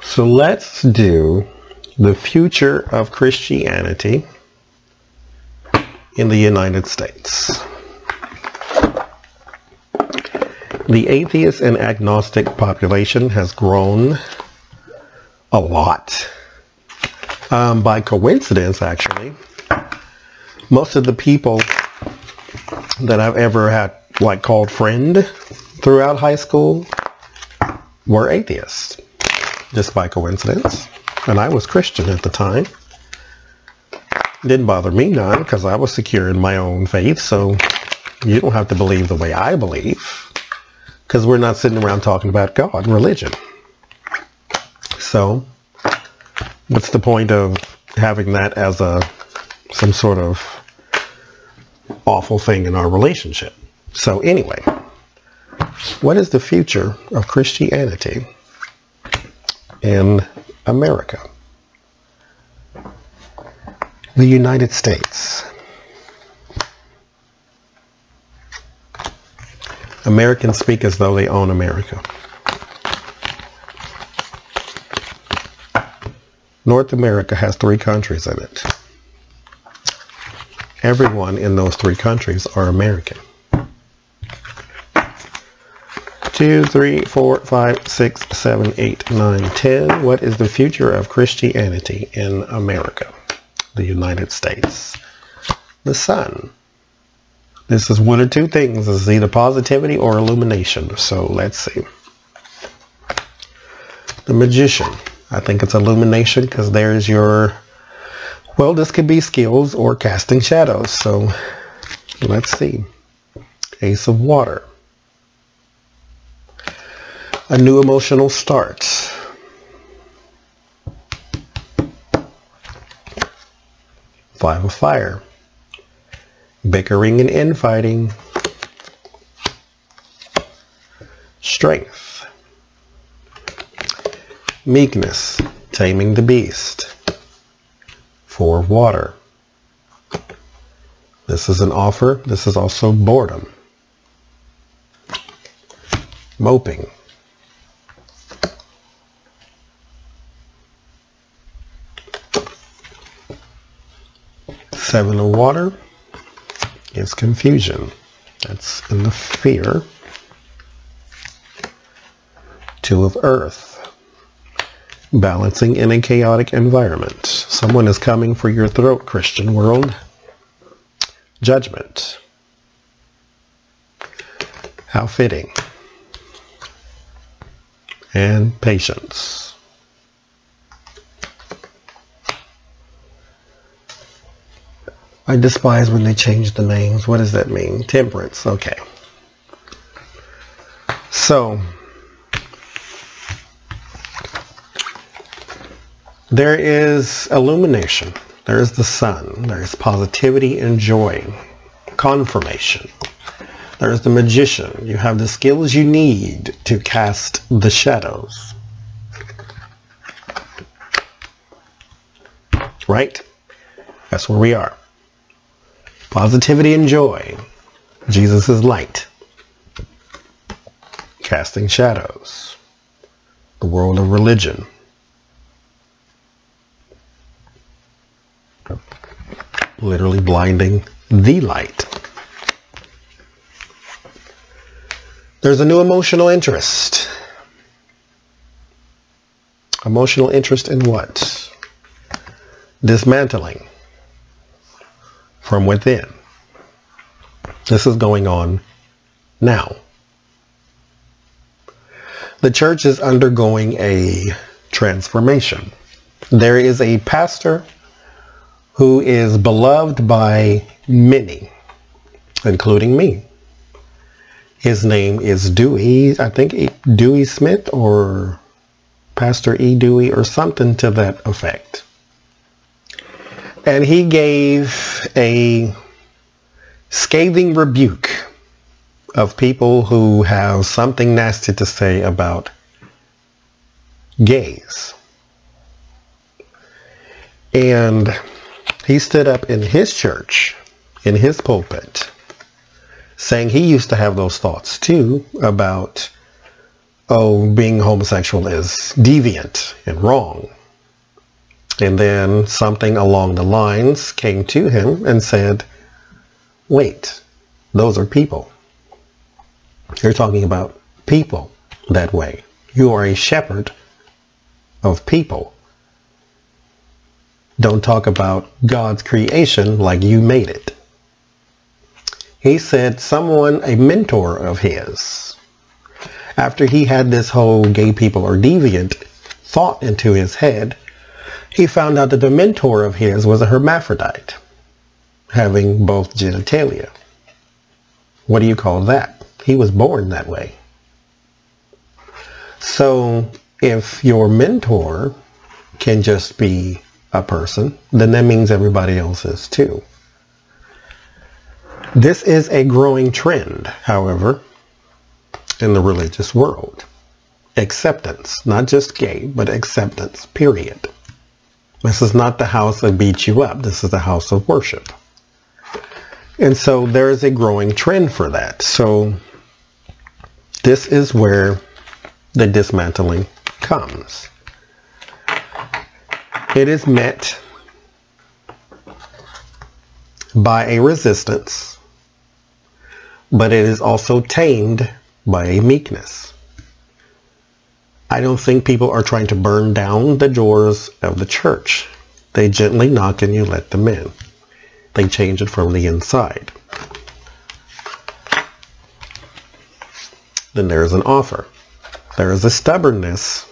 So let's do the future of Christianity in the United States. The atheist and agnostic population has grown a lot. By coincidence, actually, most of the people that I've ever had called friend throughout high school were atheists, just by coincidence. And I was Christian at the time. Didn't bother me none, because I was secure in my own faith, so you don't have to believe the way I believe, because we're not sitting around talking about God and religion. So what's the point of having that as some sort of awful thing in our relationship? So anyway, what is the future of Christianity in America? The United States. Americans speak as though they own America. North America has 3 countries in it. Everyone in those 3 countries are American. 2, 3, 4, 5, 6, 7, 8, 9, 10. What is the future of Christianity in America? The United States. The sun. This is one of 2 things. This is either positivity or illumination. So let's see. The magician. I think it's illumination, because there's your, well, this could be skills or casting shadows. So let's see. Ace of water. A new emotional start. Five of fire. Bickering and infighting. Strength. Meekness. Taming the beast. 4 of water. This is an offer. This is also boredom. Moping. 7 of water is confusion. That's in the fear. 2 of earth. Balancing in a chaotic environment. Someone is coming for your throat, Christian world. Judgment. How fitting. And patience. I despise when they change the names. What does that mean? Temperance. Okay. So, there is illumination. There is the sun. There is positivity and joy. Confirmation. There is the magician. You have the skills you need to cast the shadows. Right? That's where we are. Positivity and joy. Jesus is light. Casting shadows. The world of religion. Literally blinding the light. There's a new emotional interest. Emotional interest in what? Dismantling. From within. This is going on now. The church is undergoing a transformation. There is a pastor who is beloved by many, including me. His name is Dewey, I think Dewey Smith, or Pastor E. Dewey, or something to that effect. And he gave a scathing rebuke of people who have something nasty to say about gays. And he stood up in his church, in his pulpit, saying he used to have those thoughts too about oh, being homosexual is deviant and wrong. And then something along the lines came to him and said, wait, those are people. You're talking about people that way. You are a shepherd of people. Don't talk about God's creation like you made it. He said someone, a mentor of his, after he had this whole gay people are deviant thought into his head, he found out that the mentor of his was a hermaphrodite, having both genitalia. What do you call that? He was born that way. So if your mentor can just be a person, then that means everybody else is too. This is a growing trend, however, in the religious world. Acceptance, not just gay, but acceptance, period. This is not the house that beats you up. This is the house of worship. And so there is a growing trend for that. So this is where the dismantling comes. It is met by a resistance, but it is also tamed by a meekness. I don't think people are trying to burn down the doors of the church. They gently knock and you let them in. They change it from the inside. Then there is an offer. There is a stubbornness,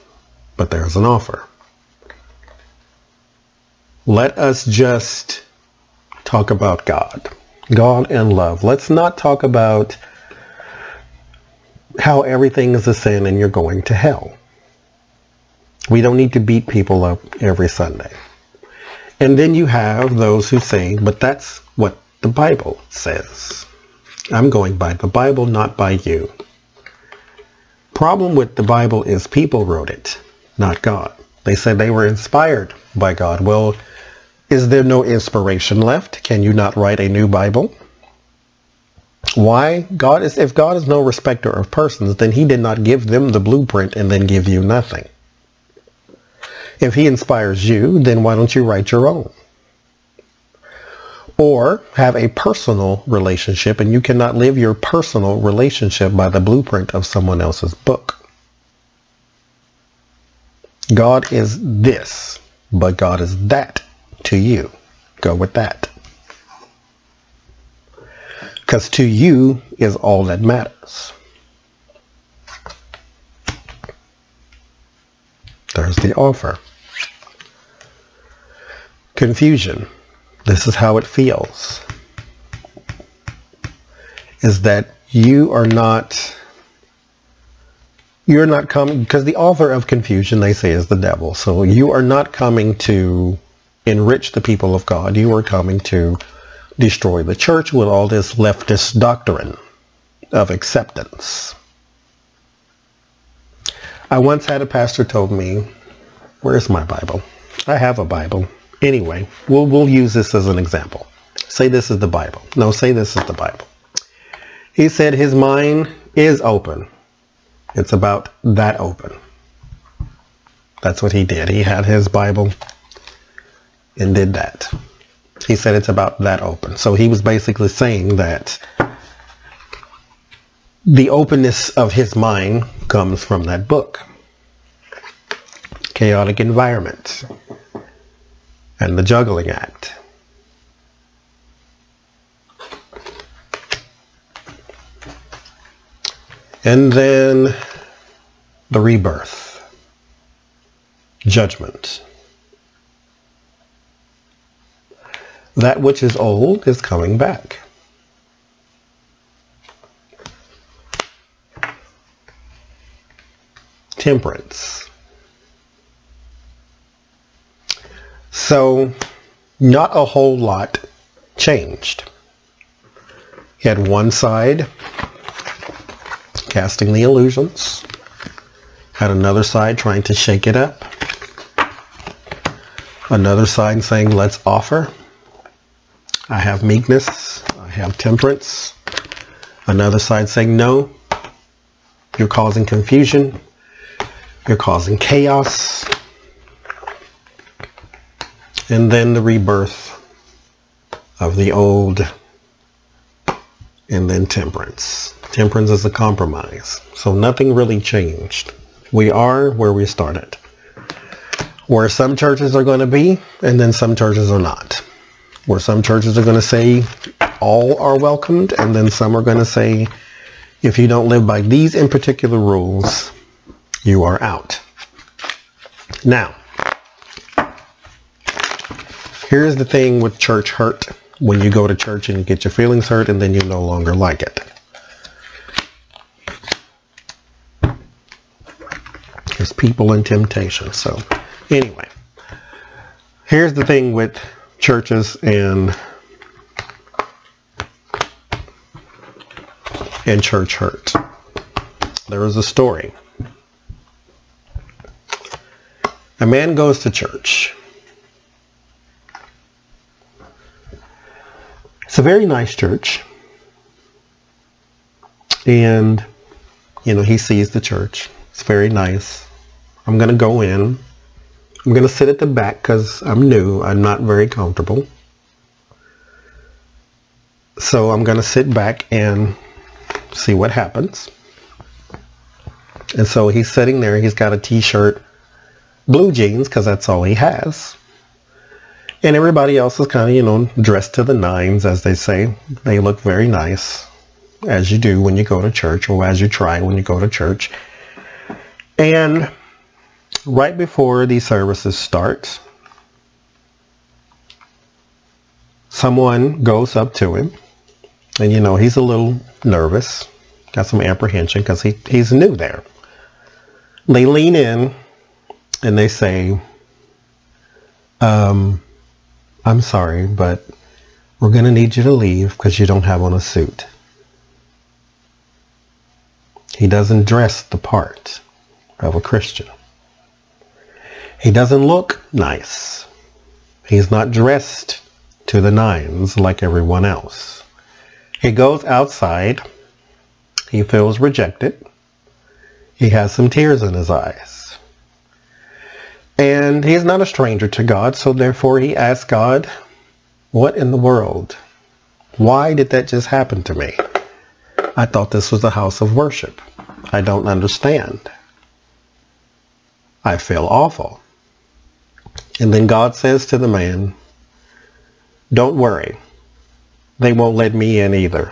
but there is an offer. Let us just talk about God. God and love. Let's not talk about how everything is a sin and you're going to hell. We don't need to beat people up every Sunday. And then you have those who say, but that's what the Bible says. I'm going by the Bible, not by you. Problem with the Bible is people wrote it, not God. They said they were inspired by God. Well, is there no inspiration left? Can you not write a new Bible? Why? If God is no respecter of persons, then he did not give them the blueprint and then give you nothing. If he inspires you, then why don't you write your own? Or have a personal relationship, and you cannot live your personal relationship by the blueprint of someone else's book. God is this, but God is that to you. Go with that. Because to you is all that matters. There's the offer. Confusion. This is how it feels. Is that you're not coming, because the author of confusion, they say, is the devil. So you are not coming to enrich the people of God. You are coming to destroy the church with all this leftist doctrine of acceptance. I once had a pastor told me, where's my Bible? I have a Bible. Anyway, we'll use this as an example. Say this is the Bible. No, say this is the Bible. He said his mind is open. It's about that open. That's what he did. He had his Bible and did that. He said it's about that open. So he was basically saying that the openness of his mind comes from that book. Chaotic environment and the juggling act. And then the rebirth, judgment. That which is old is coming back. Temperance. So, not a whole lot changed. He had one side casting the illusions, had another side trying to shake it up, another side saying, let's offer. I have meekness, I have temperance. Another side saying, no, You're causing confusion. You're causing chaos. And then the rebirth of the old, and then temperance. Temperance is a compromise. So nothing really changed. We are where we started. Where some churches are going to be, and then some churches are not. Where some churches are going to say all are welcomed, and then some are going to say, if you don't live by these in particular rules, you are out. Now, here's the thing with church hurt. When you go to church and get your feelings hurt, and then you no longer like it. There's people in temptation. So anyway, here's the thing with churches and church hurt. There was a story. A man goes to church. It's a very nice church. And, you know, he sees the church. It's very nice. I'm going to go in. I'm going to sit at the back because I'm new. I'm not very comfortable. So I'm going to sit back and see what happens. And so he's sitting there. He's got a t-shirt, blue jeans, because that's all he has. And everybody else is kind of, you know, dressed to the nines, as they say. They look very nice, as you do when you go to church, or as you try when you go to church. And right before these services start, someone goes up to him. And, you know, he's a little nervous, got some apprehension because he's new there. They lean in and they say, I'm sorry, but we're going to need you to leave because you don't have on a suit. He doesn't dress the part of a Christian. He doesn't look nice. He's not dressed to the nines like everyone else. He goes outside. He feels rejected. He has some tears in his eyes. And he's not a stranger to God, so therefore he asks God, what in the world? Why did that just happen to me? I thought this was a house of worship. I don't understand. I feel awful. And then God says to the man, don't worry. They won't let me in either.